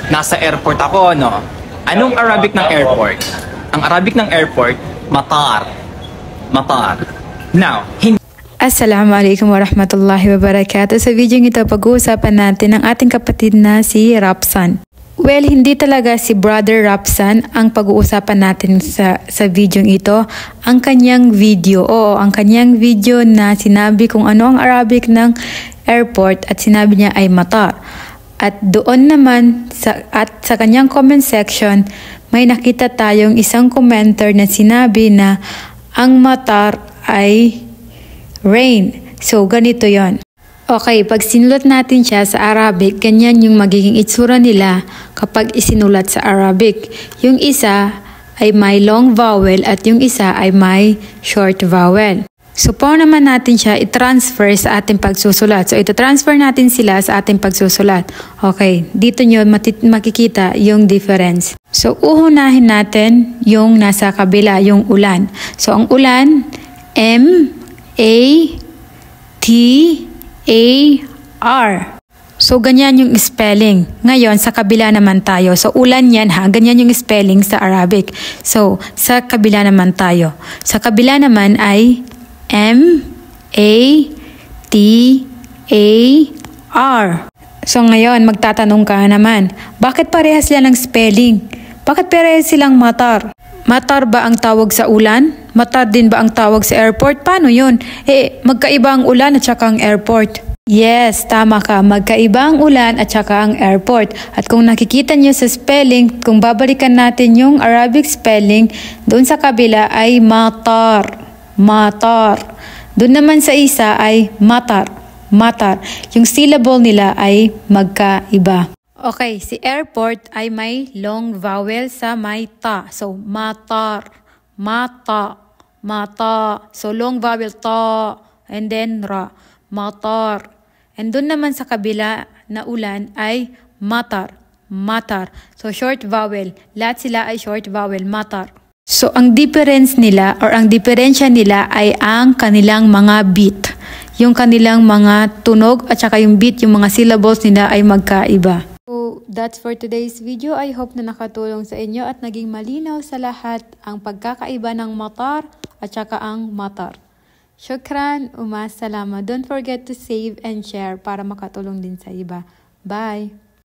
nasa airport ako, no? Anong Arabic ng airport? Ang Arabic ng airport, matar. Matar. Now, Assalamualaikum warahmatullahi wabarakatuh. Sa video ito, pag-uusapan natin ang ating kapatid na si Rapsan. Well, hindi talaga si Brother Rapsan ang pag-uusapan natin sa video ito. Ang kanyang video, ang kanyang video na sinabi kung ano ang Arabic ng airport at sinabi niya ay matar. At doon naman sa kanyang comment section, may nakita tayong isang commenter na sinabi na ang matar ay rain. So, ganito yon. Okay, pag sinulat natin siya sa Arabic, ganyan yung magiging itsura nila kapag isinulat sa Arabic. Yung isa ay may long vowel at yung isa ay may short vowel. So, paano naman natin siya i-transfer sa ating pagsusulat? So, ito-transfer natin sila sa ating pagsusulat. Okay, dito nyo makikita yung difference. So, uhunahin natin yung nasa kabila, yung ulan. So, ang ulan, M-A-T-A-R. So, ganyan yung spelling. Ngayon, sa kabila naman tayo. So, ulan yan ha. Ganyan yung spelling sa Arabic. So, sa kabila naman tayo. Sa kabila naman ay M-A-T-A-R. So, ngayon, magtatanong ka naman, bakit parehas yan ng spelling? Bakit parehas silang matar? Matar ba ang tawag sa ulan? Matar din ba ang tawag sa airport? Paano yun? Magkaiba ang ulan at saka ang airport. Yes, tama ka. Magkaiba ang ulan at saka ang airport. At kung nakikita nyo sa spelling, kung babalikan natin yung Arabic spelling, doon sa kabila ay matar. Matar. Doon naman sa isa ay matar. Matar. Yung syllable nila ay magkaiba. Okay, si airport ay may long vowel sa may ta. So, matar, mata, mata. So, long vowel ta, and then ra, matar. And doon naman sa kabila na ulan ay matar, matar. So, short vowel. Lahat sila ay short vowel, matar. So, ang difference nila or ang diferensya nila ay ang kanilang mga beat. Yung kanilang mga tunog at saka yung beat, yung mga syllables nila ay magkaiba. So, that's for today's video. I hope na nakatulong sa inyo at naging malinaw sa lahat ang pagkakaiba ng matar at saka ang matar. Shukran, salamat. Don't forget to save and share para makatulong din sa iba. Bye!